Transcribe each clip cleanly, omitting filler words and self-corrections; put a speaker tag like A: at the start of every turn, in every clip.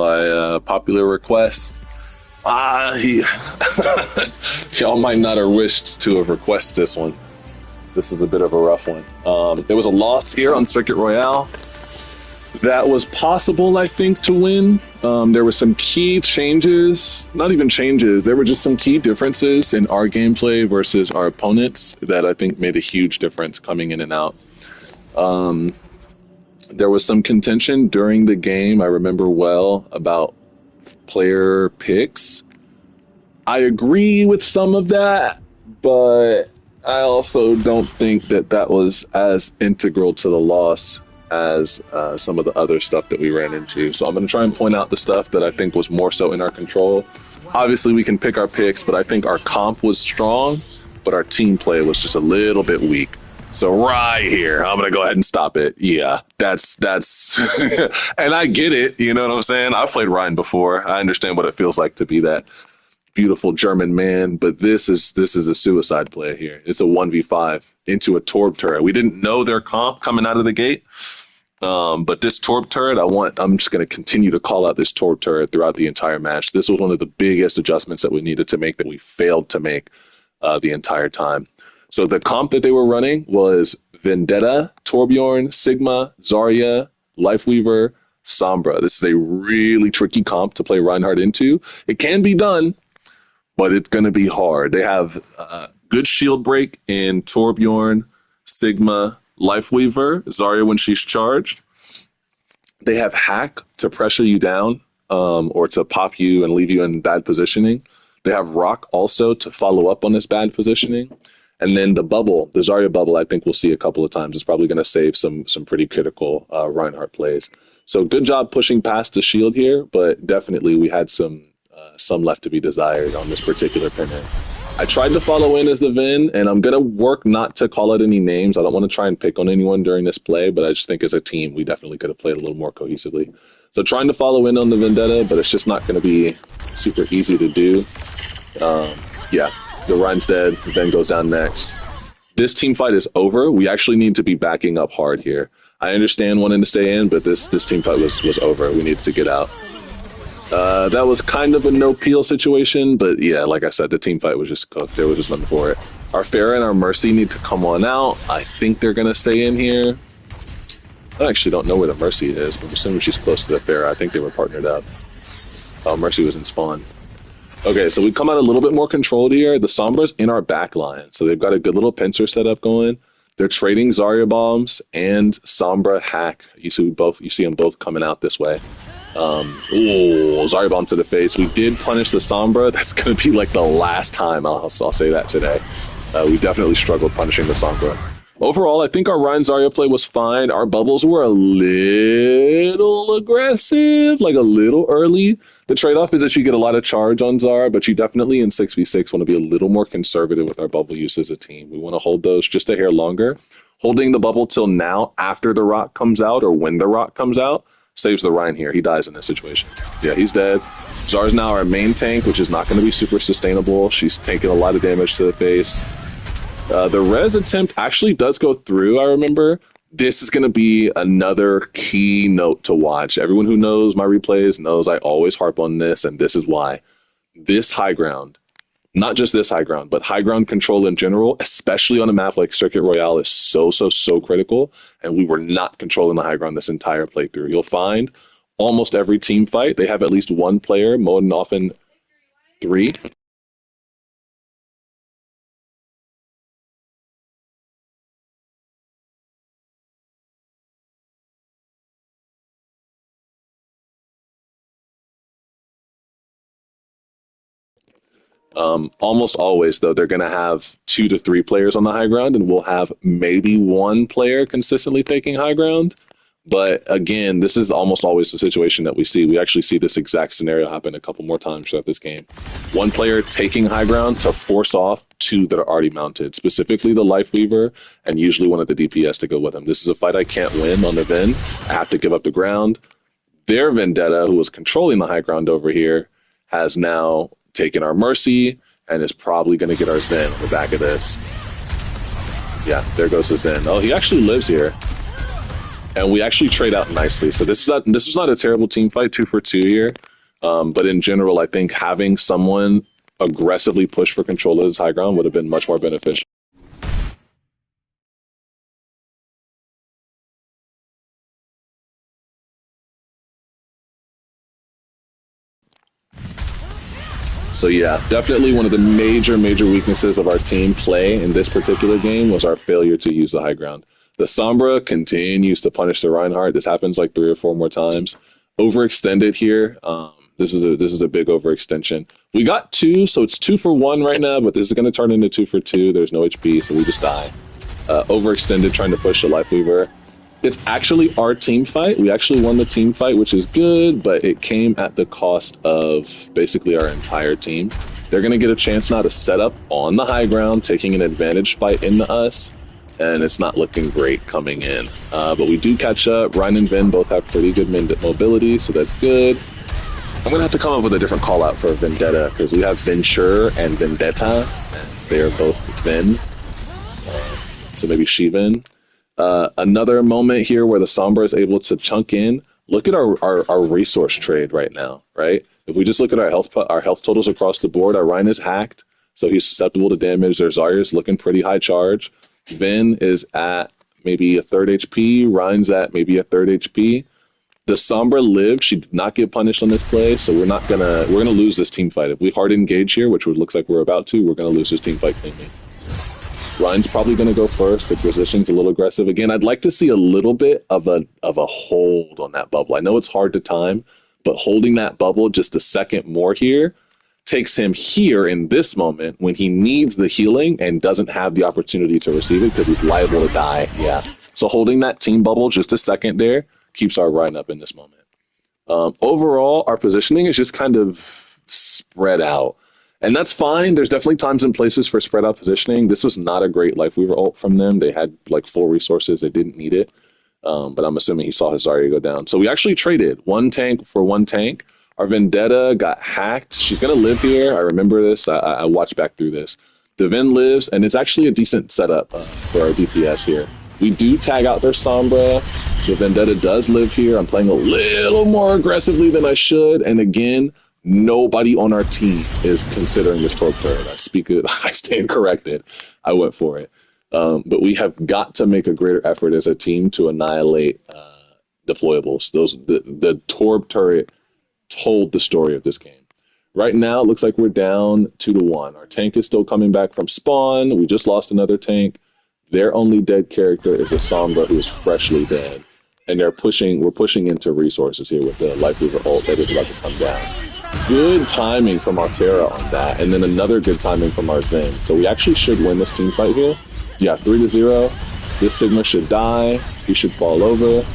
A: by popular request. He y'all might not have wished to have requested this one. This is a bit of a rough one. There was a loss here on Circuit Royale that was possible, I think, to win. There were some key changes, not even changes, there were just some key differences in our gameplay versus our opponents that I think made a huge difference coming in and out. There was some contention during the game, I remember well, about player picks. I agree with some of that, but I also don't think that that was as integral to the loss as some of the other stuff that we ran into. So I'm going to try and point out the stuff that I think was more so in our control. Obviously, we can pick our picks, but I think our comp was strong, but our team play was just a little bit weak. So right here, I'm going to go ahead and stop it. Yeah, that's and I get it. You know what I'm saying? I've played Ryan before. I understand what it feels like to be that beautiful German man, but this is a suicide play here. It's a 1v5 into a Torb turret. We didn't know their comp coming out of the gate, but this Torb turret, I'm just going to continue to call out this Torb turret throughout the entire match. This was one of the biggest adjustments that we needed to make that we failed to make the entire time. So the comp that they were running was Vendetta, Torbjorn, Sigma, Zarya, Lifeweaver, Sombra. This is a really tricky comp to play Reinhardt into. It can be done, but it's going to be hard. They have good shield break in Torbjorn, Sigma, Lifeweaver, Zarya when she's charged. They have hack to pressure you down or to pop you and leave you in bad positioning. They have rock also to follow up on this bad positioning. And then the bubble, the Zarya bubble, I think we'll see a couple of times. It's probably going to save some pretty critical Reinhardt plays. So good job pushing past the shield here, but definitely we had some left to be desired on this particular pennant. I tried to follow in as the Vin, and I'm going to work not to call out any names. I don't want to try and pick on anyone during this play, but I just think as a team, we definitely could have played a little more cohesively. So trying to follow in on the Vendetta, but it's just not going to be super easy to do. Yeah. The Ryan's dead, the Ven goes down next. This team fight is over. We actually need to be backing up hard here. I understand wanting to stay in, but this team fight was over. We needed to get out. That was kind of a no-peel situation, but yeah, like I said, the team fight was just cooked. There was just nothing for it. Our Pharah and our Mercy need to come on out. I think they're going to stay in here. I actually don't know where the Mercy is, but assuming she's close to the Pharah, I think they were partnered up. Oh, Mercy was in spawn. Okay, so we come out a little bit more controlled here. The Sombra's in our back line, so they've got a good little pincer setup going. They're trading Zarya bombs and Sombra hack. You see them both coming out this way. Zarya bomb to the face. We did punish the Sombra. That's going to be like the last time I'll say that today. We definitely struggled punishing the Sombra. Overall, I think our Ryan Zarya play was fine. Our bubbles were a little aggressive, like a little early. The trade-off is that you get a lot of charge on Zarya, but you definitely in 6v6 want to be a little more conservative with our bubble use as a team. We want to hold those just a hair longer. Holding the bubble till now after the rock comes out or when the rock comes out saves the Ryan here. He dies in this situation. Yeah, he's dead. Zarya's now our main tank, which is not going to be super sustainable. She's taking a lot of damage to the face. The res attempt actually does go through, I remember. This is going to be another key note to watch. Everyone who knows my replays knows I always harp on this, and this is why. This high ground, not just this high ground, but high ground control in general, especially on a map like Circuit Royale, is so critical, and we were not controlling the high ground this entire playthrough. You'll find almost every team fight, they have at least one player, more than often three. Almost always, though, they're going to have 2 to 3 players on the high ground, and we'll have maybe one player consistently taking high ground. But again, this is almost always the situation that we see. We actually see this exact scenario happen a couple more times throughout this game. One player taking high ground to force off 2 that are already mounted, specifically the Lifeweaver, and usually one of the DPS to go with them. This is a fight I can't win on the Ven. I have to give up the ground. Their Vendetta, who was controlling the high ground over here, has now taken our Mercy and is probably going to get our Zen on the back of this. Yeah, there goes the Zen. Oh, he actually lives here. and we actually trade out nicely. So this is not a terrible team fight, 2 for 2 here. But in general, I think having someone aggressively push for control of this high ground would have been much more beneficial. So yeah, definitely one of the major weaknesses of our team play in this particular game was our failure to use the high ground. The Sombra continues to punish the Reinhardt. This happens like 3 or 4 more times. Overextended here. This is a big overextension. We got 2, so it's 2 for 1 right now, but this is going to turn into 2 for 2. There's no HP, so we just die. Overextended trying to push the Lifeweaver. It's actually our team fight. We actually won the team fight, which is good, but it came at the cost of basically our entire team. They're going to get a chance now to set up on the high ground, taking an advantage fight into us, and it's not looking great coming in. But we do catch up. Ryan and Vin both have pretty good mobility, so that's good. I'm going to have to come up with a different call out for Vendetta, because we have Venture and Vendetta, and they are both Vin. So maybe Shivan. Another moment here where the Sombra is able to chunk in. Look at our resource trade right now, right? If we just look at our health totals across the board, our Rhine is hacked, so he's susceptible to damage. Their Zarya is looking pretty high charge. Vin is at maybe a 3rd HP. Rhine's at maybe a 3rd HP. The Sombra lived. She did not get punished on this play, so we're gonna lose this team fight. If we hard engage here, which looks like we're about to, we're gonna lose this team fight cleanly. Ryan's probably going to go first. The position's a little aggressive. Again, I'd like to see a little bit of a hold on that bubble. I know it's hard to time, but holding that bubble just a second more here takes him here in this moment when he needs the healing and doesn't have the opportunity to receive it because he's liable to die. Yeah. So holding that team bubble just a second there keeps our Ryan up in this moment. Overall, our positioning is just kind of spread out. And that's fine. There's definitely times and places for spread out positioning. This was not a great Lifeweaver ult from them. They had like full resources. They didn't need it. But I'm assuming he saw his Zarya go down. So we actually traded 1 tank for 1 tank. Our Vendetta got hacked. She's going to live here. I remember this. I watched back through this. The Ven lives, and it's actually a decent setup for our DPS here. We do tag out their Sombra. The Vendetta does live here. I'm playing a little more aggressively than I should. And again, nobody on our team is considering this torp turret. I speak it. I stand corrected. I went for it. But we have got to make a greater effort as a team to annihilate deployables. The torp turret told the story of this game. Right now, it looks like we're down 2-1. Our tank is still coming back from spawn. We just lost another tank. Their only dead character is a Sombra who is freshly dead. And we're pushing into resources here with the Lifeweaver ult that is about to come down. Good timing from our Terra on that, and then another good timing from our Zen. So we actually should win this team fight here. Yeah, 3-0. This Sigma should die. He should fall over.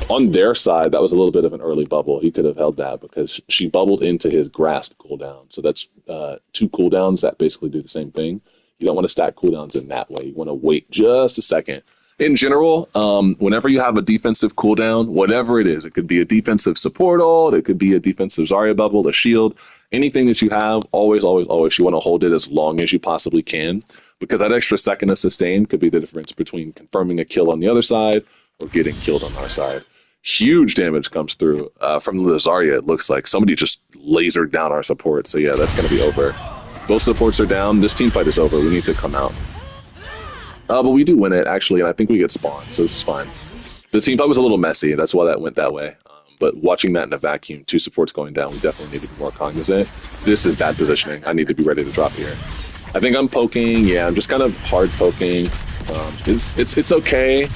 A: On their side, that was a little bit of an early bubble. He could have held that because she bubbled into his grasp cooldown. So that's 2 cooldowns that basically do the same thing. You don't want to stack cooldowns in that way. You want to wait just a second. In general, whenever you have a defensive cooldown, whatever it is, it could be a defensive support ult, it could be a defensive Zarya bubble, a shield, anything that you have, always, you want to hold it as long as you possibly can, because that extra second of sustain could be the difference between confirming a kill on the other side or getting killed on our side. Huge damage comes through from the Zarya. It looks like somebody just lasered down our support. So yeah, that's going to be over. Both supports are down. This team fight is over. We need to come out. But we do win it, actually, and I think we get spawned, so this is fine. The team fight was a little messy. That's why that went that way. But watching that in a vacuum, 2 supports going down, we definitely need to be more cognizant. This is bad positioning. I need to be ready to drop here. I think I'm poking. Yeah, I'm just kind of hard poking. It's okay.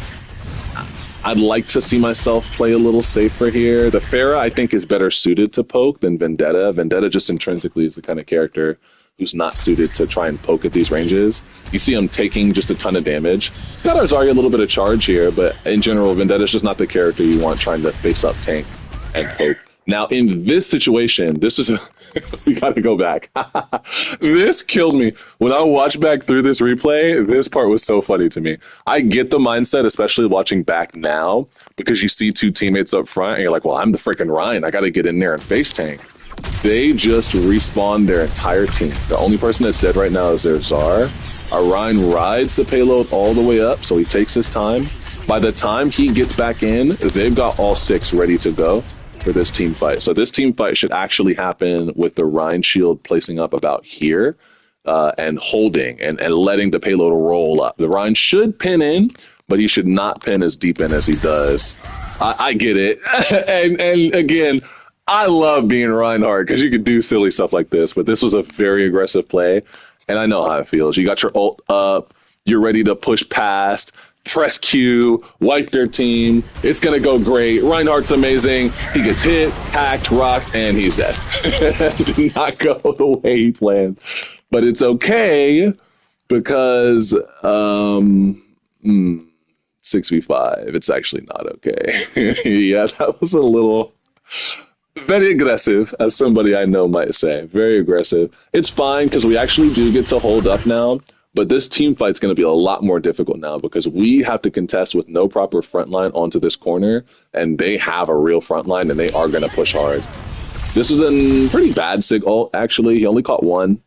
A: I'd like to see myself play a little safer here. The Pharah, I think, is better suited to poke than Vendetta. Vendetta just intrinsically is the kind of character who's not suited to try and poke at these ranges. You see him taking just a ton of damage. Got our Zarya a little bit of charge here, but in general, Vendetta's just not the character you want trying to face up tank and poke. Now, in this situation, this is we gotta go back. This killed me. When I watched back through this replay, this part was so funny to me. I get the mindset, especially watching back now, because you see 2 teammates up front, and you're like, well, I'm the freaking Ryan. I gotta get in there and face tank. They just respawned their entire team. The only person that's dead right now is their Zar. Our Ryan rides the payload all the way up, so he takes his time. By the time he gets back in, they've got all 6 ready to go for this team fight. So this team fight should actually happen with the Rhine shield placing up about here and holding and letting the payload roll up. The Rhine should pin in, but he should not pin as deep in as he does. I get it. and again, I love being Reinhardt because you could do silly stuff like this, but this was a very aggressive play. And I know how it feels. You got your ult up, you're ready to push past, press Q, wipe their team. It's going to go great. Reinhardt's amazing. He gets hit, hacked, rocked, and he's dead. Did not go the way he planned. But it's okay because 6v5, it's actually not okay. Yeah, that was a little very aggressive, as somebody I know might say. Very aggressive. It's fine because we actually do get to hold up now. But this team fight's going to be a lot more difficult now because we have to contest with no proper front line onto this corner, and they have a real front line, and they are going to push hard. This was a pretty bad Sig ult, actually. He only caught 1.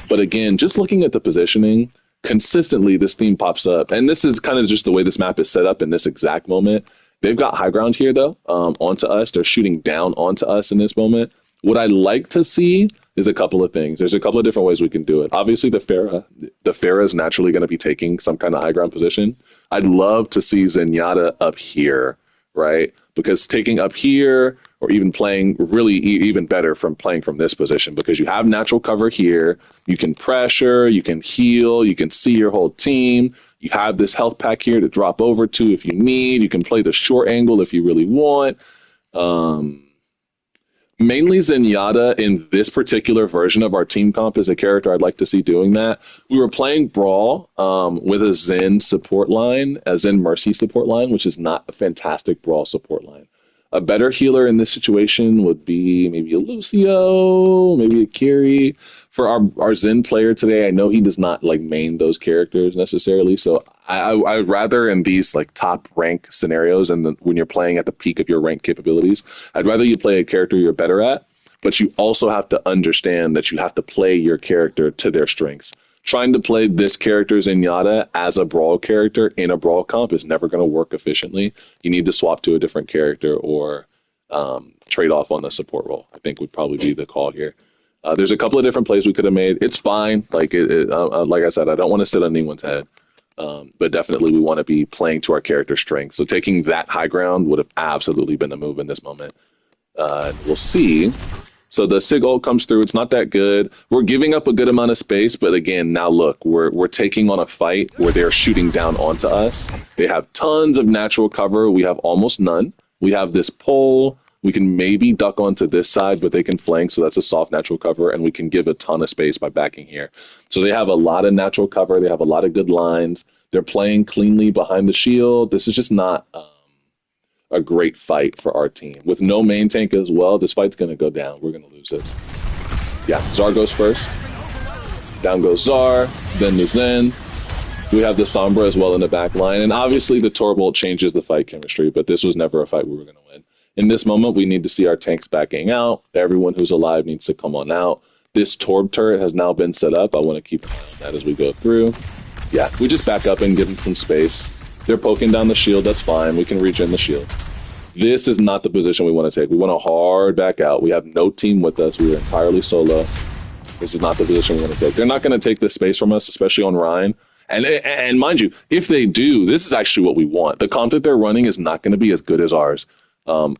A: But again, just looking at the positioning, consistently this theme pops up. And this is kind of just the way this map is set up in this exact moment. They've got high ground here, though, onto us. They're shooting down onto us in this moment. What I'd like to see is a couple of things. There's a couple of different ways we can do it. Obviously, the Pharah is naturally going to be taking some kind of high ground position. I'd love to see Zenyatta up here, right? Because taking up here, or even playing really even better from playing from this position, because you have natural cover here. You can pressure, you can heal, you can see your whole team. You have this health pack here to drop over to if you need. You can play the short angle if you really want. Mainly Zenyatta in this particular version of our team comp is a character I'd like to see doing that. We were playing Brawl with a Zen support line, a Zen Mercy support line, which is not a fantastic Brawl support line. A better healer in this situation would be maybe a Lucio, maybe a Kiri. For our Zen player today, I know he does not like main those characters necessarily, so I would rather in these like top rank scenarios and when you're playing at the peak of your rank capabilities, I'd rather you play a character you're better at, but you also have to understand that you have to play your character to their strengths. Trying to play this character Zenyatta as a Brawl character in a Brawl comp is never going to work efficiently. You need to swap to a different character or trade off on the support role, I think would probably be the call here. There's a couple of different plays we could have made. It's fine. Like I said, I don't want to sit on anyone's head. But definitely we want to be playing to our character strength. So taking that high ground would have absolutely been the move in this moment. We'll see. So the Sig ult comes through. It's not that good. We're giving up a good amount of space, but again, now look, we're taking on a fight where they're shooting down onto us. They have tons of natural cover. We have almost none. We have this pole. We can maybe duck onto this side, but they can flank, so that's a soft natural cover, and we can give a ton of space by backing here. So they have a lot of natural cover. They have a lot of good lines. They're playing cleanly behind the shield. This is just not a great fight for our team. With no main tank as well, this fight's going to go down. We're going to lose this. Yeah, Zar goes first. Down goes Zar, then the Zen. We have the Sombra as well in the back line, and obviously the Torbolt changes the fight chemistry, but this was never a fight we were going to win. In this moment, we need to see our tanks backing out. Everyone who's alive needs to come on out. This Torb turret has now been set up. I want to keep an eye on that as we go through. Yeah, we just back up and give them some space. They're poking down the shield. That's fine. We can regen the shield. This is not the position we want to take. We want to hard back out. We have no team with us. We are entirely solo. This is not the position we want to take. They're not going to take this space from us, especially on Rhine. And mind you, if they do, this is actually what we want. The comp that they're running is not going to be as good as ours,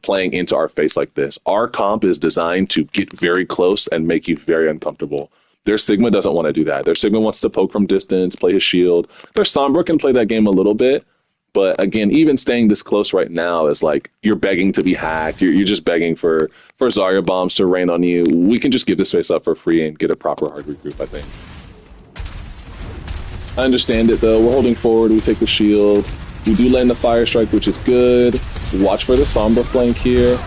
A: playing into our face like this. Our comp is designed to get very close and make you very uncomfortable. Their Sigma doesn't want to do that. Their Sigma wants to poke from distance, play his shield. Their Sombra can play that game a little bit. But again, even staying this close right now is like you're begging to be hacked. You're just begging for Zarya bombs to rain on you. We can just give this face up for free and get a proper hard regroup, I think. I understand it, though. We're holding forward. We take the shield. We do land the fire strike, which is good. Watch for the Sombra flank here.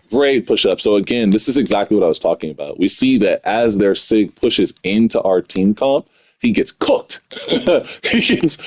A: Great push-up. So again, this is exactly what I was talking about. We see that as their Sig pushes into our team comp, he gets cooked. he gets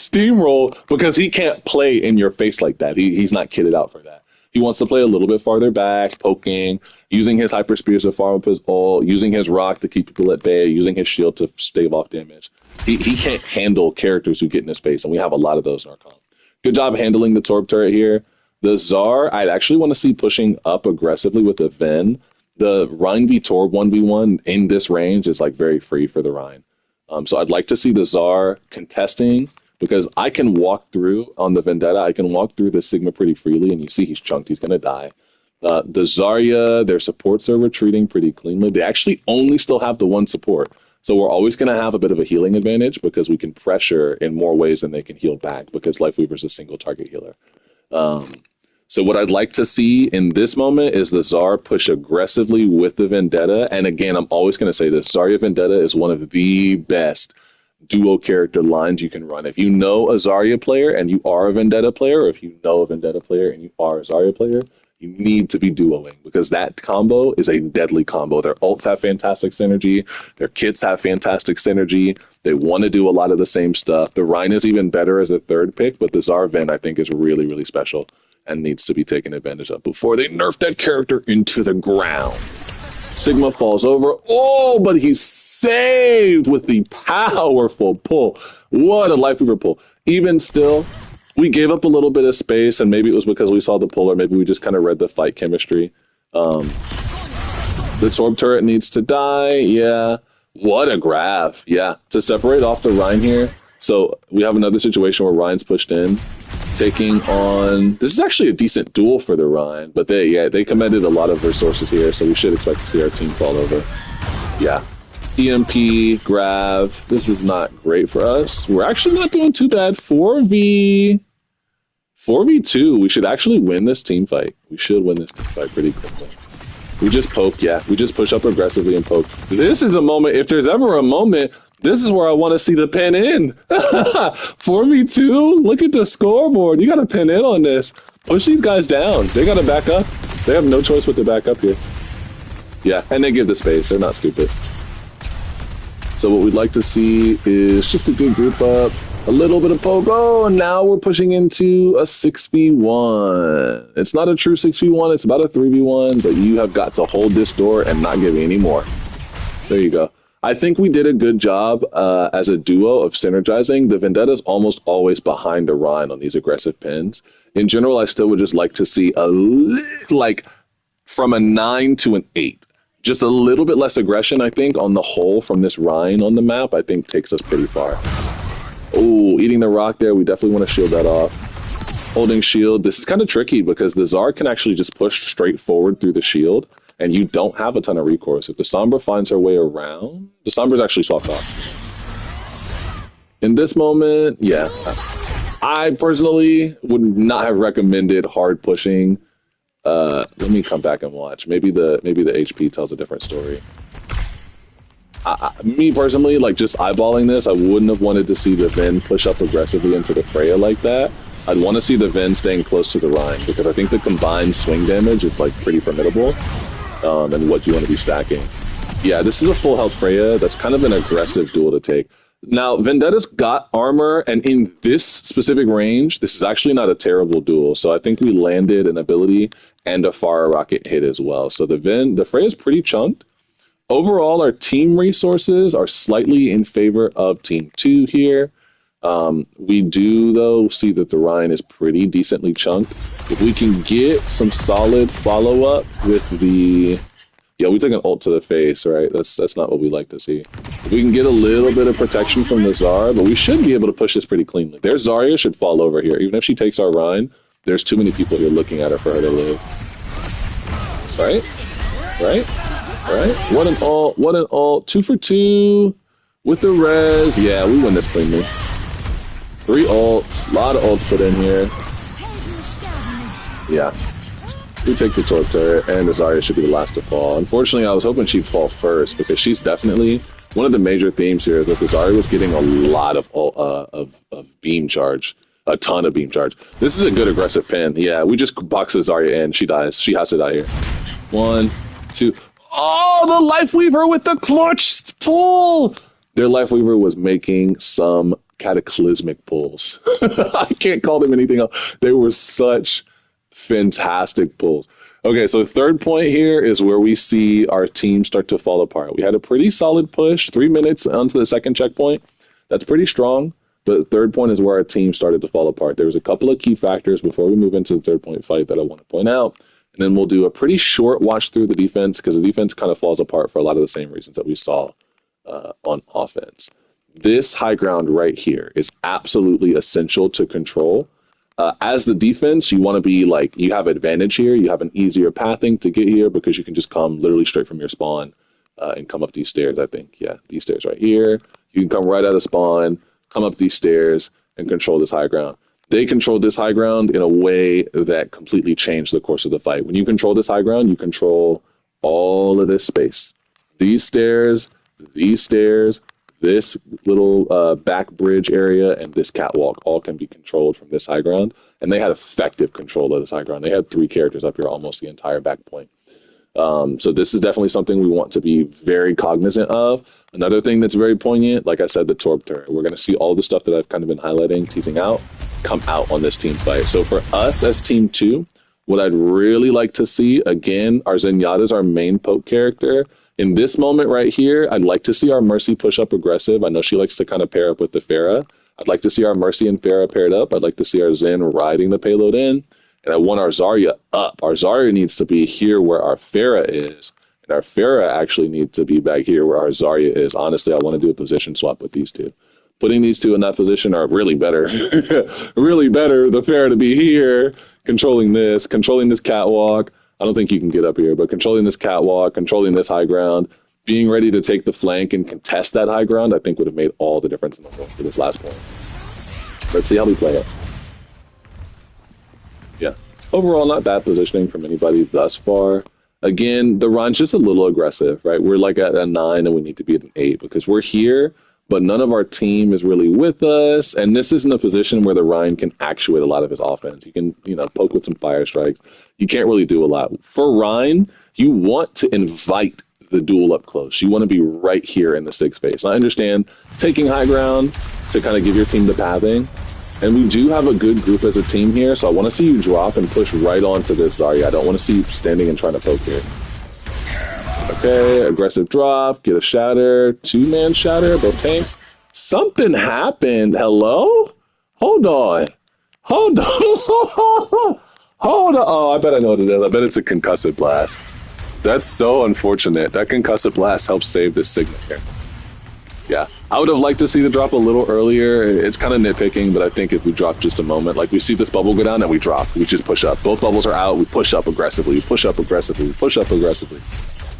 A: steamrolled because he can't play in your face like that. He's not kitted out for that. He wants to play a little bit farther back, poking, using his hyper spears to farm up his ult, using his rock to keep people at bay, using his shield to stave off damage. He can't handle characters who get in his face, and we have a lot of those in our comp. Good job handling the Torb turret here. The Czar, I'd actually want to see pushing up aggressively with the Ven. The Rhine v Torb 1v1 in this range is like very free for the Rhine. So I'd like to see the Czar contesting because I can walk through on the Vendetta. I can walk through the Sigma pretty freely, and you see he's chunked. He's going to die. The Zarya, their supports are retreating pretty cleanly. They actually only still have the one support. So we're always going to have a bit of a healing advantage because we can pressure in more ways than they can heal back because Lifeweaver's a single target healer. So what I'd like to see in this moment is the Czar push aggressively with the Vendetta. And again, I'm always going to say this. Zarya Vendetta is one of the best duo character lines you can run. If you know a Zarya player and you are a Vendetta player, or if you know a Vendetta player and you are a Zarya player, you need to be duoing because that combo is a deadly combo. Their ults have fantastic synergy. Their kits have fantastic synergy. They want to do a lot of the same stuff. The Rhine is even better as a third pick, but the Czar Ven I think is really, really special and needs to be taken advantage of before they nerf that character into the ground. Sigma falls over. Oh, but he's saved with the powerful pull. What a Lifeweaver pull. Even still, we gave up a little bit of space, and maybe it was because we saw the pull, or maybe we just kind of read the fight chemistry. The Torb turret needs to die. Yeah. What a grab. Yeah. To separate off the Rhine here. So we have another situation where Rhine's pushed in, taking on... This is actually a decent duel for the Rhine, but they committed a lot of resources here, so we should expect to see our team fall over. Yeah. EMP, grab. This is not great for us. We're actually not doing too bad. 4v2. We should actually win this team fight. We should win this team fight pretty quickly. We just poke, yeah. We just push up aggressively and poke. This is a moment, if there's ever a moment, this is where I want to see the pin in. 4v2? Look at the scoreboard. You got to pin in on this. Push these guys down. They got to back up. They have no choice but to back up here. Yeah, and they give the space. They're not stupid. So what we'd like to see is just a good group up, a little bit of pogo, and now we're pushing into a 6v1. It's not a true 6v1. It's about a 3v1, but you have got to hold this door and not give any more. There you go. I think we did a good job as a duo of synergizing. The Vendetta's almost always behind the Rhine on these aggressive pins. In general, I still would just like to see like from a 9 to an 8. Just a little bit less aggression, I think, on the whole from this Rhine on the map, I think takes us pretty far. Oh, eating the rock there. We definitely want to shield that off. Holding shield. This is kind of tricky because the Czar can actually just push straight forward through the shield. And you don't have a ton of recourse. If the Sombra finds her way around, the Sombra's actually swapped off. In this moment, yeah. I personally would not have recommended hard pushing. Let me come back and watch. Maybe the HP tells a different story. Me personally, like just eyeballing this, I wouldn't have wanted to see the Ven push up aggressively into the Freya like that. I'd want to see the Ven staying close to the Rhine because I think the combined swing damage is like pretty formidable. And what you want to be stacking. Yeah, this is a full health Freya. That's kind of an aggressive duel to take. Now, Vendetta's got armor, and in this specific range, this is actually not a terrible duel. So I think we landed an ability and a fire rocket hit as well. So the Freya's pretty chunked. Overall, our team resources are slightly in favor of Team 2 here. We do, though, see that the Rhine is pretty decently chunked. If we can get some solid follow-up with the... Yeah, we took an ult to the face, right? That's not what we like to see. If we can get a little bit of protection from the Czar, but we should be able to push this pretty cleanly. Their Zarya should fall over here. Even if she takes our Rhine, there's too many people here looking at her for her to live. Right? Right? Right? What an ult. What an ult. 2 for 2 with the res. Yeah, we win this cleanly. 3 ults, a lot of ults put in here. Yeah. We take the Torb turret, and the Zarya should be the last to fall. Unfortunately, I was hoping she'd fall first, because she's definitely... One of the major themes here is that the Zarya was getting a lot of beam charge. A ton of beam charge. This is a good aggressive pin. Yeah, we just box the Zarya in. She dies. She has to die here. 1, 2... Oh, the Lifeweaver with the clutch pull! Their Lifeweaver was making some cataclysmic pulls. I can't call them anything else. They were such Fantastic pulls. Okay, so third point here is where we see our team start to fall apart. We had a pretty solid push, 3 minutes onto the second checkpoint. That's pretty strong. But third point is where our team started to fall apart. There was a couple of key factors before we move into the third point fight that I want to point out. And then we'll do a pretty short watch through the defense because the defense kind of falls apart for a lot of the same reasons that we saw on offense. This high ground right here is absolutely essential to control. As the defense, you want to be like, you have advantage here. You have an easier pathing to get here because you can just come literally straight from your spawn and come up these stairs, I think. Yeah, these stairs right here. You can come right out of spawn, come up these stairs, and control this high ground. They controlled this high ground in a way that completely changed the course of the fight. When you control this high ground, you control all of this space. These stairs, this little back bridge area, and this catwalk all can be controlled from this high ground. And they had effective control of this high ground. They had 3 characters up here almost the entire back point. So this is definitely something we want to be very cognizant of. Another thing that's very poignant, like I said, the Torp turret. We're going to see all the stuff that I've kind of been highlighting, teasing out, come out on this team fight. So for us as Team 2, what I'd really like to see, again, our Zenyatta is our main poke character. In this moment right here, I'd like to see our Mercy push up aggressive. I know she likes to kind of pair up with the Pharah. I'd like to see our Mercy and Pharah paired up. I'd like to see our Zen riding the payload in. And I want our Zarya up. Our Zarya needs to be here where our Pharah is. And our Pharah actually needs to be back here where our Zarya is. Honestly, I want to do a position swap with these two. Putting these two in that position are really better. Really better. The Pharah to be here, controlling this catwalk. I don't think you can get up here, but controlling this catwalk, controlling this high ground, being ready to take the flank and contest that high ground, I think would have made all the difference in the world for this last point. Let's see how we play it. Yeah. Overall, not bad positioning from anybody thus far. Again, the run's just a little aggressive, right? We're like at a 9 and we need to be at an 8 because we're here, but none of our team is really with us. And this isn't a position where the Rhine can actuate a lot of his offense. You can, poke with some fire strikes. You can't really do a lot. For Rhine, you want to invite the duel up close. You want to be right here in the 6 space. I understand taking high ground to kind of give your team the pathing. And we do have a good group as a team here, so I want to see you drop and push right onto this Zarya. I don't want to see you standing and trying to poke here. Okay, aggressive drop, get a shatter, 2-man shatter, both tanks. Something happened. Hello? Hold on. Hold on. Hold on. Oh, I bet I know what it is. I bet it's a concussive blast. That's so unfortunate. That concussive blast helps save this Sigma here. Yeah, I would have liked to see the drop a little earlier. It's kind of nitpicking, but I think if we drop just a moment, like we see this bubble go down and we drop, we just push up. Both bubbles are out, we push up aggressively, we push up aggressively, we push up aggressively.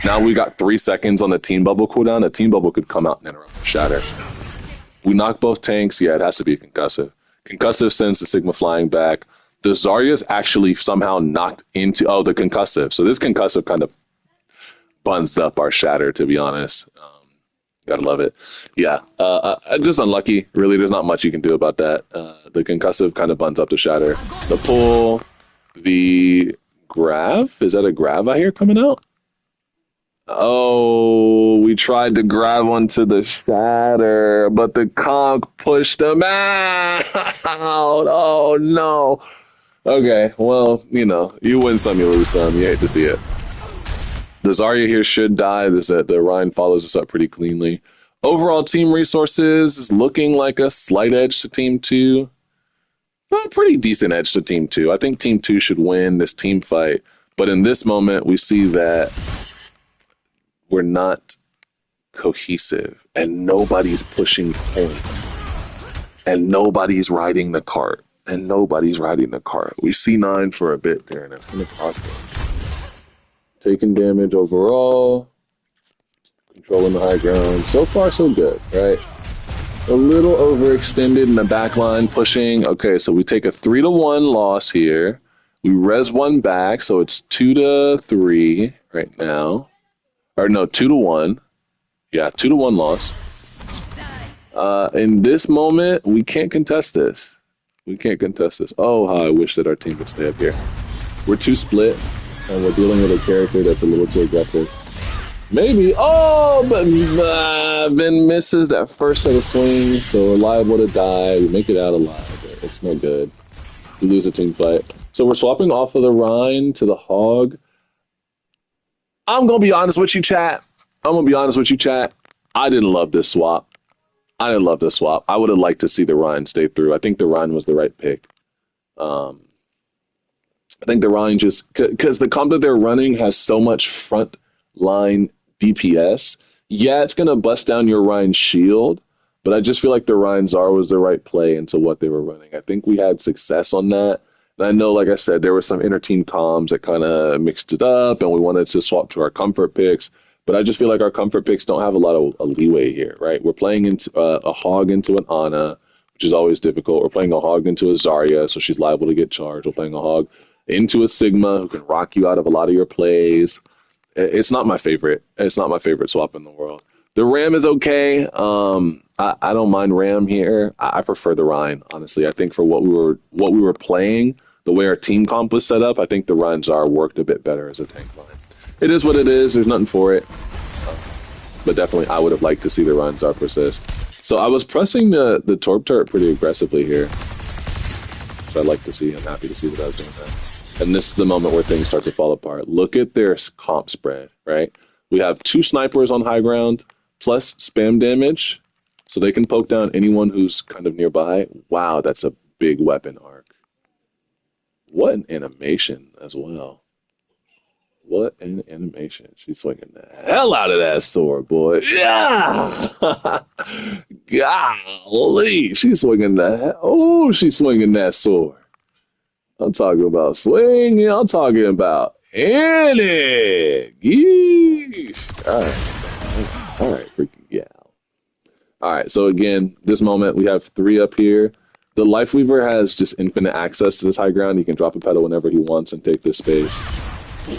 A: Now we got 3 seconds on the team bubble cooldown. A team bubble could come out and interrupt the shatter. We knock both tanks. Yeah, it has to be a concussive. Concussive sends the Sigma flying back. The Zarya's actually somehow knocked into, the concussive. So this concussive kind of buns up our shatter, to be honest. Gotta love it. Yeah, just unlucky. Really, there's not much you can do about that. The concussive kind of buns up the shatter. The pull, the grav. Is that a grav I hear coming out? Oh, we tried to grab onto the shatter, but the conch pushed him out. Oh, no. Okay, well, you win some, you lose some. You hate to see it. The Zarya here should die. The Rhine follows us up pretty cleanly. Overall team resources is looking like a slight edge to Team 2. A pretty decent edge to Team 2. I think Team 2 should win this team fight. But in this moment, we see that we're not cohesive. And nobody's pushing point. And nobody's riding the cart. We see 9 for a bit there, and that's going to cost us. Taking damage overall, controlling the high ground. So far, so good, right? A little overextended in the back line, pushing. Okay, so we take a 3-1 loss here. We res 1 back, so it's 2-3 right now. Or no, 2-1. Yeah, 2-1 loss. In this moment, we can't contest this. Oh, how I wish that our team would stay up here. We're 2 split. And we're dealing with a character that's a little too aggressive. Maybe. Oh, but Ben misses that first set of swings, so we're liable to die. We make it out alive, but it's no good. We lose a team fight. So we're swapping off of the Rhine to the Hog. I'm gonna be honest with you, chat. I'm gonna be honest with you, chat. I didn't love this swap. I didn't love this swap. I would have liked to see the Rhine stay through. I think the Rhine was the right pick. Um, I think the Rhine just because the comp that they're running has so much front line DPS. Yeah, it's gonna bust down your Rhine shield, but I just feel like the Rhine Czar was the right play into what they were running. I think we had success on that. And I know, like I said, there were some inter-team comms that kind of mixed it up, and we wanted to swap to our comfort picks. But I just feel like our comfort picks don't have a lot of leeway here, right? We're playing into a Hog into an Ana, which is always difficult. We're playing a Hog into a Zarya, so she's liable to get charged. We're playing a Hog into a Sigma who can rock you out of a lot of your plays. It's not my favorite. It's not my favorite swap in the world. The Ram is okay. I don't mind Ram here. I prefer the Rhine, honestly. I think for what we were playing, the way our team comp was set up, I think the Rhine Czar worked a bit better as a tank line. It is what it is. There's nothing for it. But definitely, I would have liked to see the Rhine Czar persist. So I was pressing the Torp turret pretty aggressively here. So I'd like to see. I'm happy to see that I was doing that. And this is the moment where things start to fall apart. Look at their comp spread, right? We have 2 snipers on high ground, plus spam damage, so they can poke down anyone who's kind of nearby. Wow, that's a big weapon arc. What an animation as well. What an animation. She's swinging the hell out of that sword, boy. Yeah! Golly, she's swinging the hell. Oh, she's swinging that sword. I'm talking about swinging. I'm talking about Annie. Yeesh. All right, freaking yeah. All right, so again, this moment we have 3 up here. The Life Weaver has just infinite access to this high ground. He can drop a pedal whenever he wants and take this space.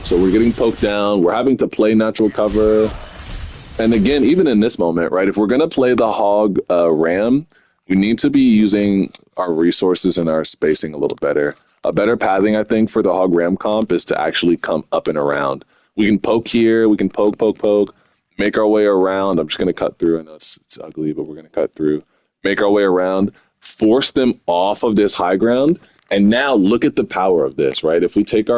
A: So we're getting poked down. We're having to play natural cover. And again, even in this moment, right, if we're going to play the Hog Ram, we need to be using our resources and our spacing a little better. A better pathing, I think, for the Hog Ram comp is to actually come up and around. We can poke here. We can poke, make our way around. I'm just going to cut through. I know it's ugly, but we're going to cut through. Make our way around. Force them off of this high ground. And now look at the power of this, right? If we change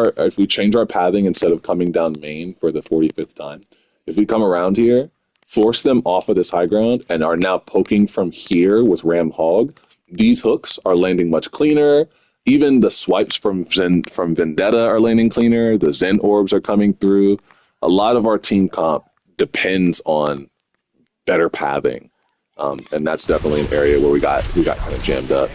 A: our pathing instead of coming down main for the 45th time, if we come around here, force them off of this high ground and are now poking from here with Ram Hog, these hooks are landing much cleaner. Even the swipes from Vendetta are landing cleaner. The Zen orbs are coming through. A lot of our team comp depends on better pathing. And that's definitely an area where we got kind of jammed up.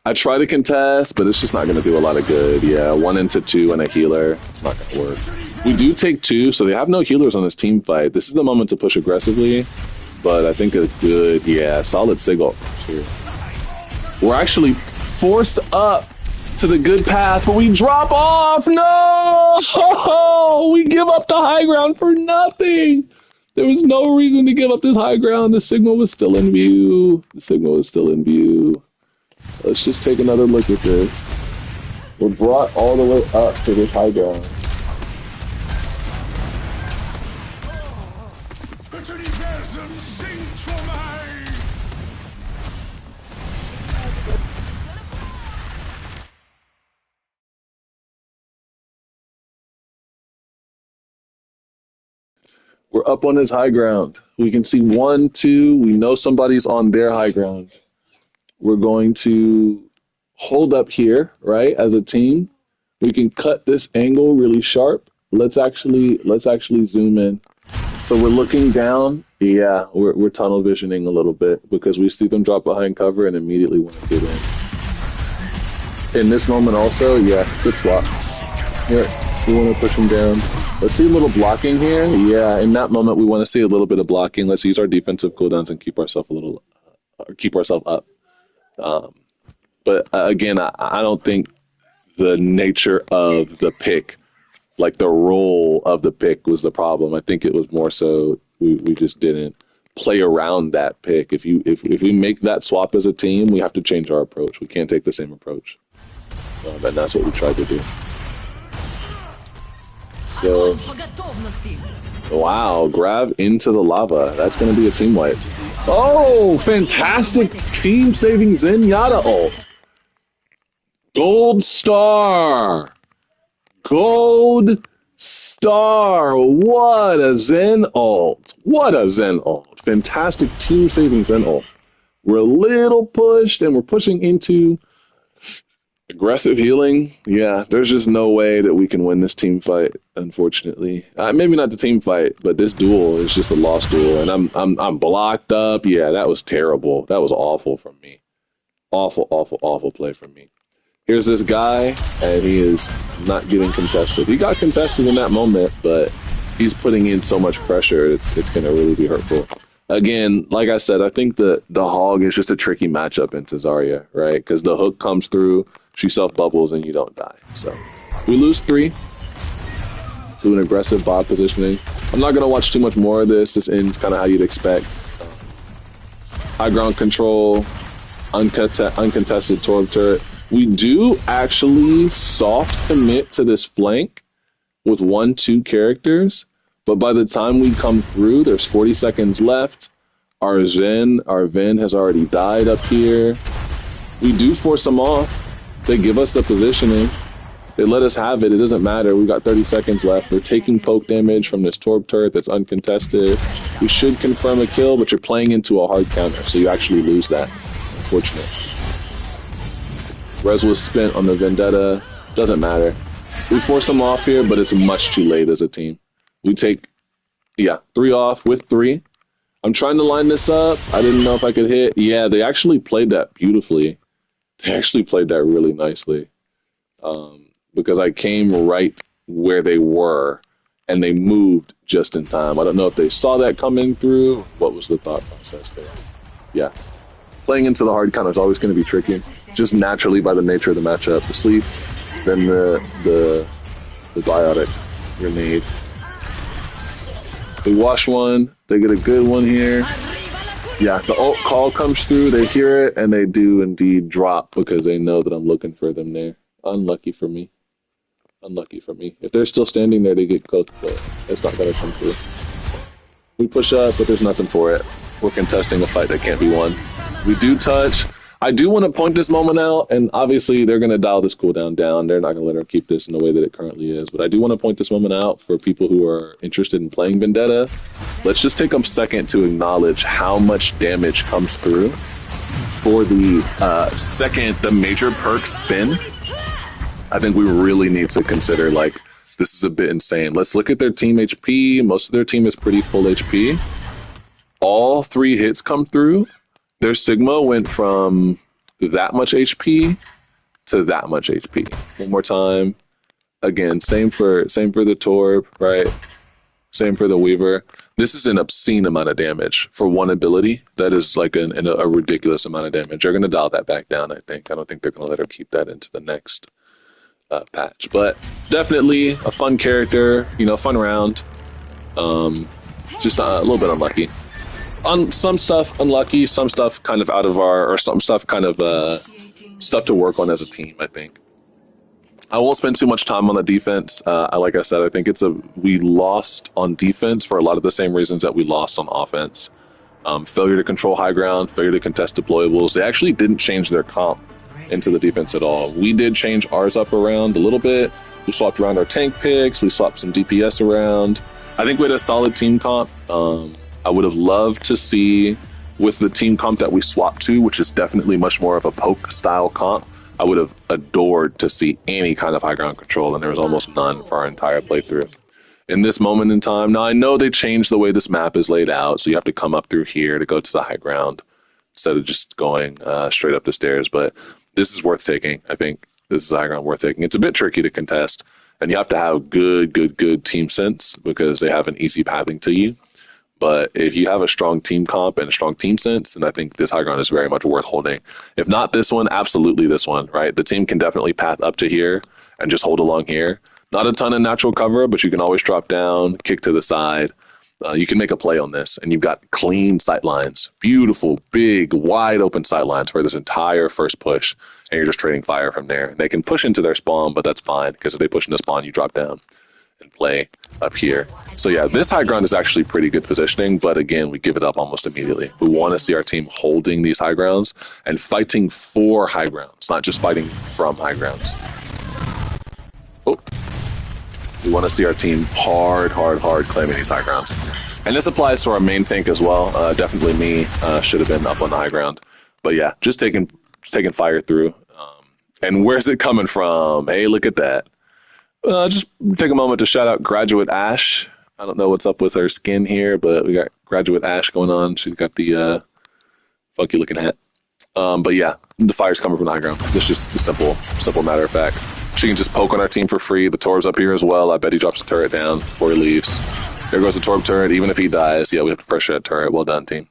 A: I try to contest, but it's just not going to do a lot of good. Yeah, 1 into 2 and a healer. It's not going to work. We do take 2, so they have no healers on this team fight. This is the moment to push aggressively, but I think a good, solid Sigil here. We're actually forced up to the good path, but we drop off. No! We give up the high ground for nothing. There was no reason to give up this high ground. The signal was still in view. Let's just take another look at this. We're brought all the way up to this high ground. We're up on his high ground. We can see 1, 2. We know somebody's on their high ground. We're going to hold up here, right, as a team. We can cut this angle really sharp. Let's actually zoom in. So we're looking down. Yeah, we're tunnel visioning a little bit because we see them drop behind cover and immediately want to get in. In this moment also, yeah, good swap. Here, we want to push them down. Let's see a little blocking here. Yeah, in that moment, we want to see a little bit of blocking. Let's use our defensive cooldowns and keep ourselves up. But again, I don't think the nature of the pick, like the role of the pick, was the problem. I think it was more so we just didn't play around that pick. If we make that swap as a team, we have to change our approach. We can't take the same approach, and that's what we tried to do. So, wow, grab into the lava. That's going to be a team wipe. Oh, fantastic team-saving Zenyatta ult. Gold star. Gold star. What a Zen ult. What a Zen ult. Fantastic team saving Zen ult. We're a little pushed and we're pushing into aggressive healing. Yeah, there's just no way that we can win this team fight, unfortunately. Maybe not the team fight, but this duel is just a lost duel and I'm blocked up. Yeah, that was terrible. That was awful from me. Awful, awful, awful play from me. Here's this guy, and he is not getting contested. He got contested in that moment, but he's putting in so much pressure, it's going to really be hurtful. Again, like I said, I think the hog is just a tricky matchup into Zarya, right? Because the hook comes through, she self-bubbles, and you don't die. So we lose 3 to an aggressive bot positioning. I'm not going to watch too much more of this. This ends kind of how you'd expect. High ground control, uncontested Torb turret. We do actually soft commit to this flank with 1-2 characters, but by the time we come through, there's 40 seconds left. Our Zen has already died up here. We do force them off. They give us the positioning. They let us have it. It doesn't matter. We've got 30 seconds left. They're taking poke damage from this Torb turret that's uncontested. We should confirm a kill, but you're playing into a hard counter, so you actually lose that. Unfortunate. Res was spent on the Vendetta. Doesn't matter. We force them off here, but it's much too late as a team. We take, 3 off with 3. I'm trying to line this up. I didn't know if I could hit. Yeah, they actually played that beautifully. They actually played that really nicely. Because I came right where they were, and they moved just in time. I don't know if they saw that coming through. What was the thought process there? Yeah. Playing into the hard counter is always going to be tricky, just naturally by the nature of the matchup. The sleep, then the biotic grenade. They wash one, they get a good one here. Yeah, the ult call comes through, they hear it, and they do indeed drop because they know that I'm looking for them there. Unlucky for me. Unlucky for me. If they're still standing there, they get cooked, but it's not going to come through. We push up, but there's nothing for it. We're contesting a fight that can't be won. We do touch. I do want to point this moment out, and obviously they're going to dial this cooldown down. They're not going to let her keep this in the way that it currently is. But I do want to point this moment out for people who are interested in playing Vendetta. Let's just take a second to acknowledge how much damage comes through for the second the major perk spin. I think we really need to consider, like, this is a bit insane. Let's look at their team HP. Most of their team is pretty full HP. All 3 hits come through. Their Sigma went from that much HP to that much HP. One more time. Again, same for the Torb, right? Same for the Weaver. This is an obscene amount of damage for one ability. That is like a ridiculous amount of damage. They're going to dial that back down, I think. I don't think they're going to let her keep that into the next patch. But definitely a fun character, fun round. Just a little bit unlucky. On some stuff unlucky, some stuff kind of out of or some stuff kind of stuff to work on as a team, I think. I won't spend too much time on the defense. Like I said, I think we lost on defense for a lot of the same reasons that we lost on offense. Failure to control high ground, failure to contest deployables. They actually didn't change their comp into the defense at all. We did change ours up around a little bit. We swapped around our tank picks. We swapped some DPS around. I think we had a solid team comp. I would have loved to see, with the team comp that we swapped to, which is definitely much more of a poke style comp, I would have adored to see any kind of high ground control, and there was almost none for our entire playthrough. In this moment in time, now I know they changed the way this map is laid out, so you have to come up through here to go to the high ground instead of just going straight up the stairs, but this is worth taking. I think this is a high ground worth taking. It's a bit tricky to contest, and you have to have good team sense because they have an easy pathing to you. But if you have a strong team comp and a strong team sense, then I think this high ground is very much worth holding. If not this one, absolutely this one, right? The team can definitely path up to here and just hold along here. Not a ton of natural cover, but you can always drop down, kick to the side. You can make a play on this, and you've got clean sight lines. Beautiful, big, wide open sight lines for this entire first push, and you're just trading fire from there. They can push into their spawn, but that's fine, because if they push into spawn, you drop down. and play up here. So yeah, this high ground is actually pretty good positioning, but again, we give it up almost immediately. We want to see our team holding these high grounds and fighting for high grounds, not just fighting from high grounds. Oh. We want to see our team hard claiming these high grounds. And this applies to our main tank as well. Definitely me should have been up on the high ground. But yeah, just taking fire through. And where's it coming from? Hey, look at that. Just take a moment to shout out Graduate Ash. I don't know what's up with her skin here, but we got Graduate Ash going on. She's got the funky looking hat. But yeah, the fire's coming from the high ground. It's just a simple matter of fact. She can just poke on our team for free. The Torb's up here as well. I bet he drops the turret down before he leaves. There goes the Torb turret. Even if he dies, yeah, we have to pressure that turret. Well done, team.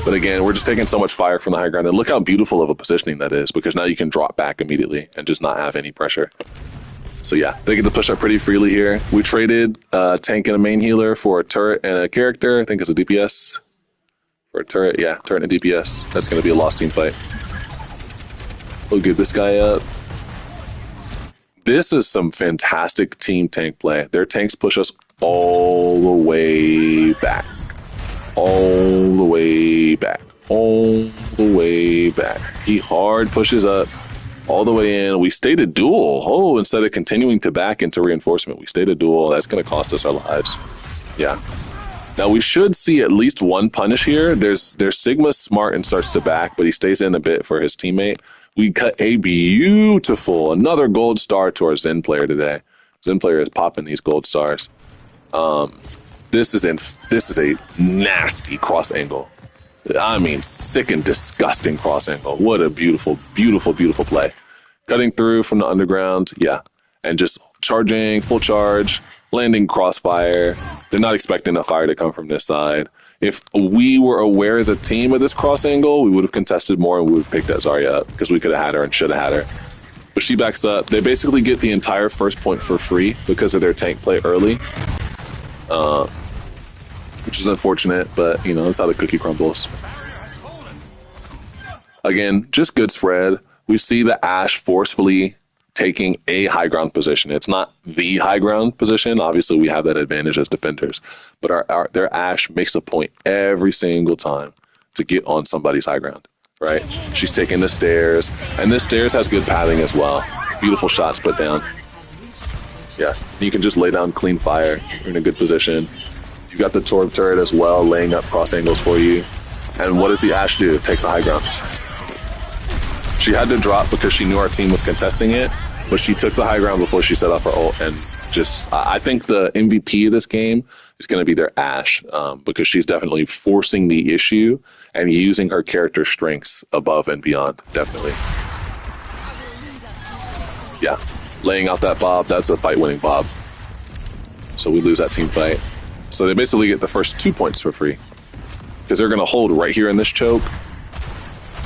A: But again, we're just taking so much fire from the high ground. And look how beautiful of a positioning that is, because now you can drop back immediately and just not have any pressure. So yeah, they get to push up pretty freely here. We traded a tank and a main healer for a turret and a character. I think it's a DPS. For a turret, yeah, turret and a DPS. That's going to be a lost team fight. We'll give this guy up. This is some fantastic team tank play. Their tanks push us all the way back. All the way back. All the way back. He hard pushes up all the way in. We stayed a duel. Oh, instead of continuing to back into reinforcement, we stayed a duel. That's going to cost us our lives. Yeah. Now, we should see at least one punish here. There's Sigma's smart and starts to back, but he stays in a bit for his teammate. We cut a beautiful, another gold star to our Zen player today. Zen player is popping these gold stars. This is a nasty cross angle. I mean, sick and disgusting cross angle. What a beautiful, beautiful, beautiful play. Cutting through from the underground, yeah. And just charging, full charge, landing crossfire. They're not expecting the fire to come from this side. If we were aware as a team of this cross angle, we would have contested more and we would have picked that Zarya up because we could have had her and should have had her. But she backs up. They basically get the entire first point for free because of their tank play early, which is unfortunate, but, you know, that's how the cookie crumbles. Again, just good spread. We see the Ashe forcefully taking a high ground position. It's not the high ground position. Obviously, we have that advantage as defenders. But their Ashe makes a point every single time to get on somebody's high ground, right? She's taking the stairs, and this stairs has good pathing as well. Beautiful shots put down. Yeah, you can just lay down clean fire. You're in a good position. You got the Torb turret as well, laying up cross angles for you. And what does the Ashe do? It takes a high ground. She had to drop because she knew our team was contesting it, but she took the high ground before she set off her ult. And just, I think the MVP of this game is going to be their Ashe, because she's definitely forcing the issue and using her character strengths above and beyond, definitely. Yeah, laying out that Bob, that's a fight-winning Bob. So we lose that team fight. So they basically get the first 2 points for free because they're going to hold right here in this choke.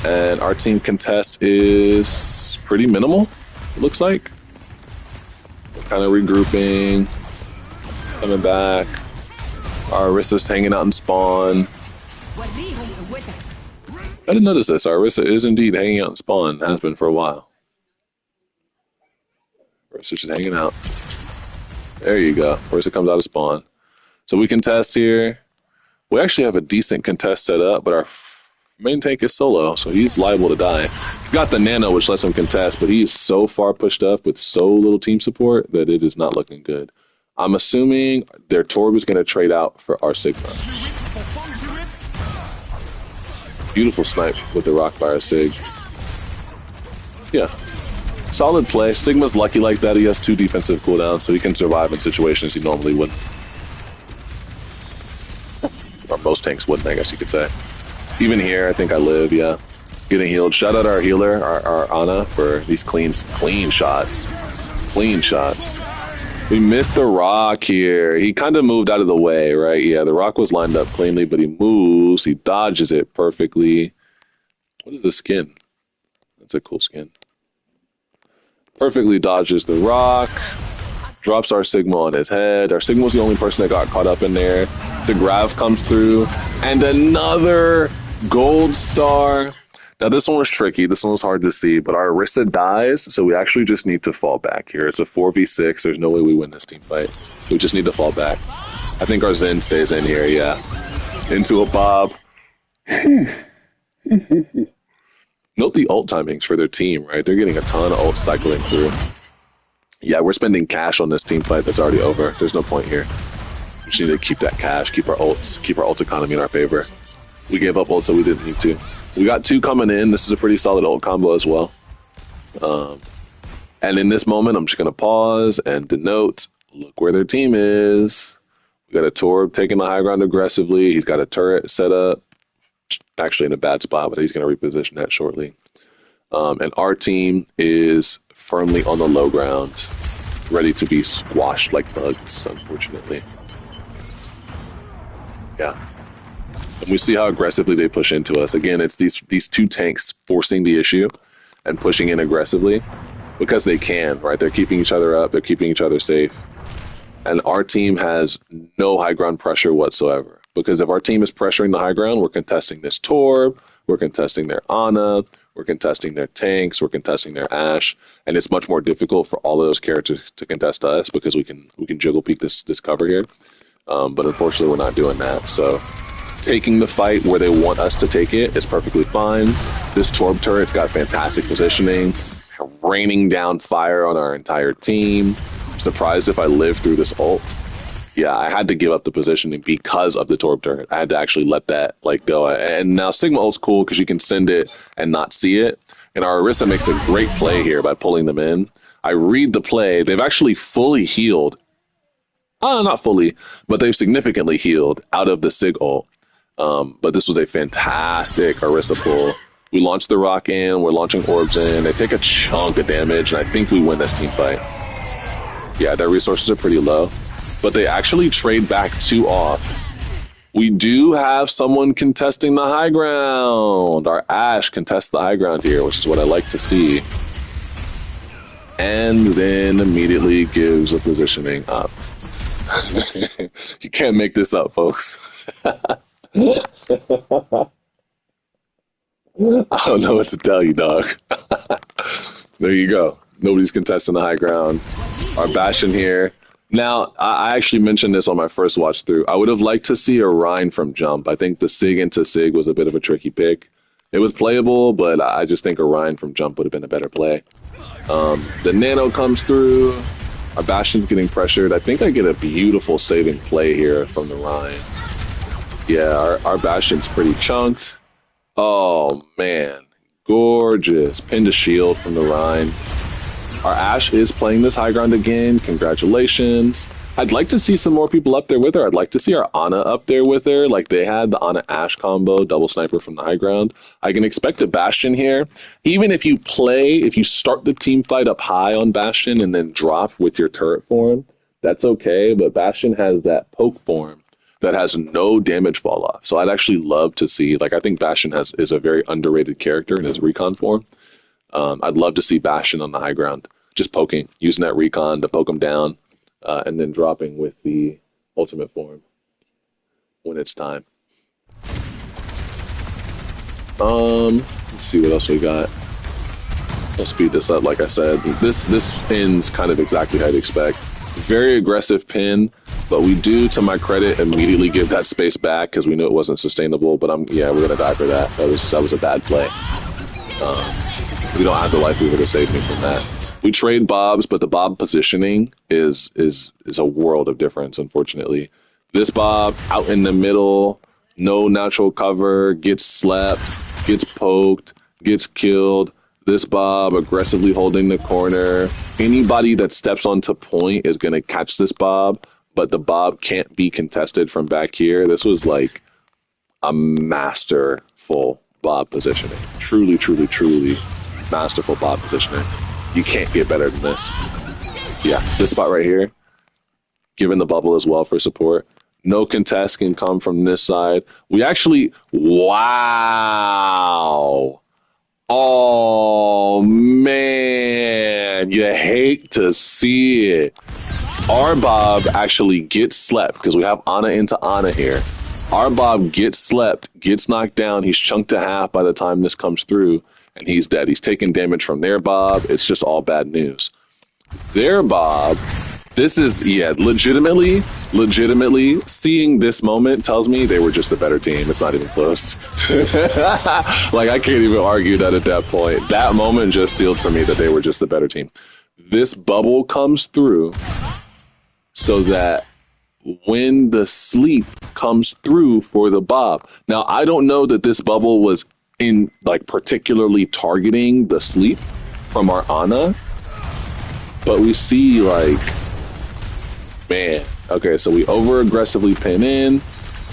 A: And our team contest is pretty minimal, it looks like. We're kind of regrouping, coming back. Our Orissa's hanging out in spawn. I didn't notice this. Our Orissa is indeed hanging out in spawn, has been for a while. Orissa's just hanging out. There you go. Orissa comes out of spawn. So we contest here. We actually have a decent contest set up, but our main tank is solo, so he's liable to die. He's got the nano, which lets him contest, but he's so far pushed up with so little team support that it is not looking good. I'm assuming their Torb is going to trade out for our Sigma. Beautiful snipe with the Rockfire Sig. Yeah. Solid play. Sigma's lucky like that. He has 2 defensive cooldowns, so he can survive in situations he normally wouldn't. Or most tanks wouldn't, I guess you could say. Even here, I think I live, yeah. Getting healed. Shout out our healer, our Ana, for these clean shots. Clean shots. We missed the rock here. He kind of moved out of the way, right? Yeah, the rock was lined up cleanly, but he moves. He dodges it perfectly. What is the skin? That's a cool skin. Perfectly dodges the rock. Drops our Sigma on his head. Our Sigma was the only person that got caught up in there. The Grav comes through. And another gold star. Now, this one was tricky. This one was hard to see, but our Orisa dies, so we actually just need to fall back here. It's a 4v6. There's no way we win this team fight. We just need to fall back. I think our Zen stays in here, yeah. Into a Bob. Note the ult timings for their team, right? They're getting a ton of ult cycling through. Yeah, we're spending cash on this team fight that's already over. There's no point here. We just need to keep that cash, keep our ults, keep our ult economy in our favor. We gave up ult, so we didn't need to. We got 2 coming in. This is a pretty solid ult combo as well. And in this moment, I'm just going to pause and denote, look where their team is. We got a Torb taking the high ground aggressively. He's got a turret set up. Actually in a bad spot, but he's going to reposition that shortly. And our team is firmly on the low ground, ready to be squashed like bugs, unfortunately. Yeah. And we see how aggressively they push into us. Again, it's these 2 tanks forcing the issue and pushing in aggressively because they can, right? They're keeping each other up. They're keeping each other safe. And our team has no high ground pressure whatsoever. Because if our team is pressuring the high ground, we're contesting this Torb, we're contesting their Ana, we're contesting their tanks, we're contesting their Ashe, and it's much more difficult for all of those characters to contest us because we can jiggle peek this cover here. But unfortunately, we're not doing that. So taking the fight where they want us to take it is perfectly fine. This Torb turret's got fantastic positioning, raining down fire on our entire team. I'm surprised if I live through this ult. Yeah, I had to give up the positioning because of the Torb turret. I had to actually let that go. And now Sigma ult's cool because you can send it and not see it. And our Orisa makes a great play here by pulling them in. I read the play. They've actually fully healed. Not fully, but they've significantly healed out of the Sig ult. But this was a fantastic Orisa pull. We launched the rock in. We're launching orbs in. They take a chunk of damage, and I think we win this team fight. Yeah, their resources are pretty low. But they actually trade back 2 off. We do have someone contesting the high ground. Our Ashe contests the high ground here, which is what I like to see. And then immediately gives a positioning up. You can't make this up, folks. I don't know what to tell you, dog. There you go. Nobody's contesting the high ground. Our Bastion here. Now, I actually mentioned this on my first watch through. I would have liked to see a Rein from jump. I think the Sig into Sig was a bit of a tricky pick. It was playable, but I just think a Rein from jump would have been a better play. The Nano comes through. Our Bastion's getting pressured. I think I get a beautiful saving play here from the Rein. Yeah, our Bastion's pretty chunked. Oh, man. Gorgeous. Pin to shield from the Rein. Our Ashe is playing this high ground again. Congratulations. I'd like to see some more people up there with her. I'd like to see our Ana up there with her. Like they had the Ana Ashe combo, double sniper from the high ground. I can expect a Bastion here. Even if you start the team fight up high on Bastion and then drop with your turret form, that's okay. But Bastion has that poke form that has no damage fall off. So I'd actually love to see, I think Bastion is a very underrated character in his recon form. I'd love to see Bastion on the high ground, just poking, using that recon to poke him down, and then dropping with the ultimate form when it's time. Let's see what else we got. I'll speed this up, like I said. This pin's kind of exactly how I'd expect. Very aggressive pin, but we do, to my credit, immediately give that space back because we knew it wasn't sustainable. But we're gonna die for that. That was a bad play. We don't have the livelihood to save me from that. We trade Bobs, but the Bob positioning is a world of difference, unfortunately. This Bob out in the middle, no natural cover, gets slapped, gets poked, gets killed. This Bob aggressively holding the corner. Anybody that steps onto point is going to catch this Bob, but the Bob can't be contested from back here. This was like a masterful Bob positioning. Truly, truly, truly masterful Bob positioning. You can't get better than this. Yeah, this spot right here, given the bubble as well for support. No contest can come from this side. We actually, wow. Oh, man, you hate to see it. Our Bob actually gets slept because we have Ana into Ana here. Our Bob gets slept, gets knocked down. He's chunked to half by the time this comes through, and he's dead. He's taking damage from their Bob. It's just all bad news. Their Bob, this is, yeah, legitimately, seeing this moment tells me they were just a better team. It's not even close. Like, I can't even argue that at that point. That moment just sealed for me that they were just a better team. This bubble comes through so that when the sleep comes through for the Bob. Now, I don't know that this bubble was in, like, particularly targeting the sleep from our Ana, but we see, like, man, okay, so we over aggressively pin in.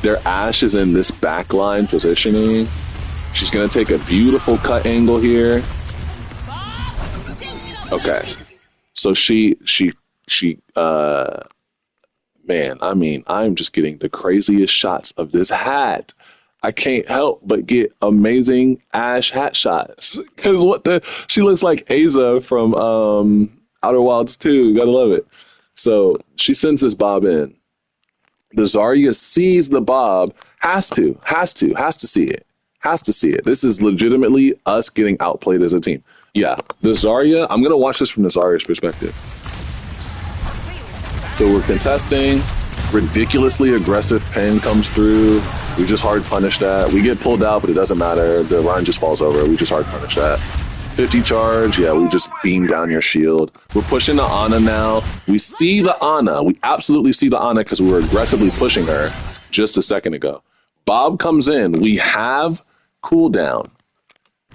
A: Their Ashe is in this backline positioning. She's gonna take a beautiful cut angle here. Okay, so man, I mean, I'm just getting the craziest shots of this hat. I can't help but get amazing Ashe hat shots. Because she looks like Aza from Outer Wilds 2. Gotta love it. So she sends this Bob in. The Zarya sees the Bob, has to see it. Has to see it. This is legitimately us getting outplayed as a team. Yeah, the Zarya, I'm going to watch this from the Zarya's perspective. So we're contesting. Ridiculously aggressive pen comes through. We just hard punish that. We get pulled out, but it doesn't matter. The run just falls over. We just hard punish that. 50 charge, yeah, we just beam down your shield. We're pushing the Ana now. We see the Ana. We absolutely see the Ana because we were aggressively pushing her just a second ago. Bob comes in. We have cooldown.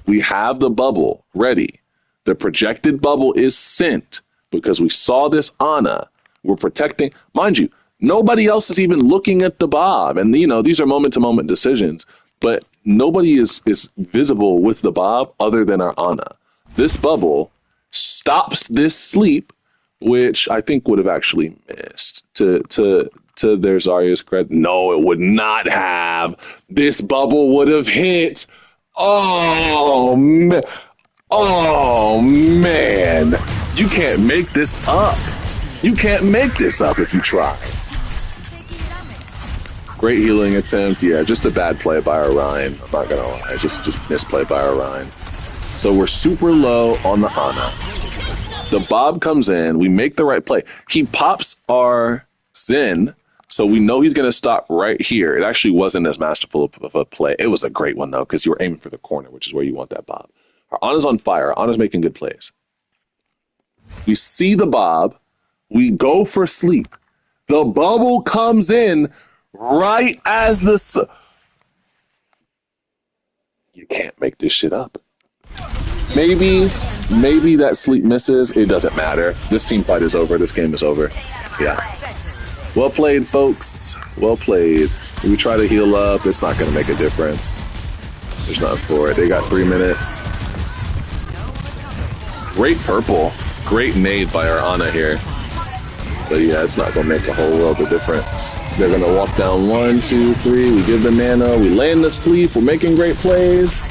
A: We have the bubble ready. The projected bubble is sent because we saw this Ana. We're protecting. Mind you, nobody else is even looking at the Bob. And, you know, these are moment-to-moment decisions. But nobody is visible with the Bob other than our Ana. This bubble stops this sleep, which I think would have actually missed. To their Zarya's credit, no, it would not have. This bubble would have hit. Oh man! Oh man! You can't make this up. You can't make this up if you try. Great healing attempt. Yeah, just a bad play by Orion. I'm not gonna lie. Just misplay by Orion. So we're super low on the Ana. The Bob comes in. We make the right play. He pops our Zen, so we know he's gonna stop right here. It actually wasn't as masterful of a play. It was a great one though, because you were aiming for the corner, which is where you want that Bob. Our Ana's on fire. Our Ana's making good plays. We see the Bob. We go for sleep. The bubble comes in right as you can't make this shit up. Maybe that sleep misses. It doesn't matter. This team fight is over. This game is over. Yeah. Well played, folks. Well played. We try to heal up. It's not going to make a difference. There's nothing for it. They got 3 minutes. Great purple. Great nade by our Ana here. But yeah, it's not going to make a whole world of difference. They're going to walk down 1, 2, 3. We give the nano. We land the sleep. We're making great plays.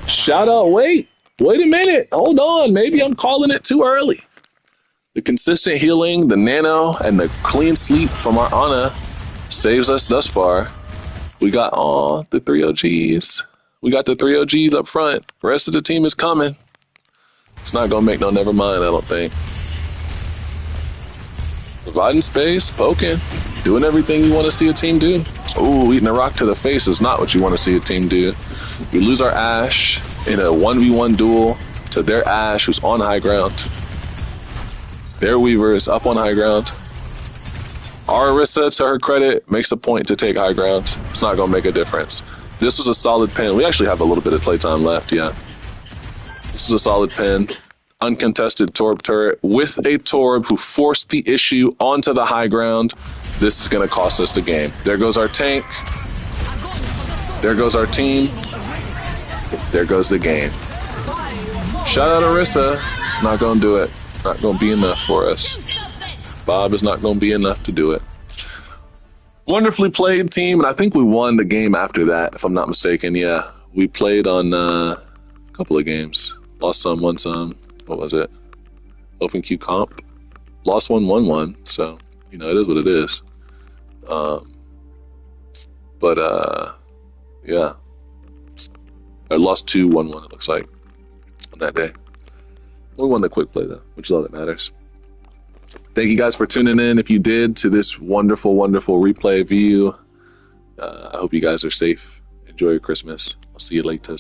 A: Shout out, wait a minute. Hold on. Maybe I'm calling it too early. The consistent healing, the nano, and the clean sleep from our Ana saves us thus far. We got the 3 OGs. We got the 3 OGs up front. The rest of the team is coming. It's not going to make no never mind, I don't think. Providing space, poking, doing everything you want to see a team do. Ooh, eating a rock to the face is not what you want to see a team do. We lose our Ashe in a 1v1 duel to their Ashe, who's on high ground. Their Weaver is up on high ground. Our Orisa, to her credit, makes a point to take high ground. It's not going to make a difference. This was a solid pin. We actually have a little bit of playtime left, yeah. This is a solid pin. Uncontested Torb turret with a Torb who forced the issue onto the high ground. This is going to cost us the game. There goes our tank. There goes our team. There goes the game. Shout out Orisa. It's not going to do it. Not going to be enough for us. Bob is not going to be enough to do it. Wonderfully played, team, and I think we won the game after that, if I'm not mistaken. Yeah, we played on a couple of games. Lost some, won some. What was it? Open queue comp. Lost one, won one. So, you know, it is what it is. But yeah, I lost 2-1-1. It looks like on that day. We won the quick play though, which is all that matters. Thank you guys for tuning in. If you did to this wonderful, wonderful replay view, I hope you guys are safe. Enjoy your Christmas. I'll see you later.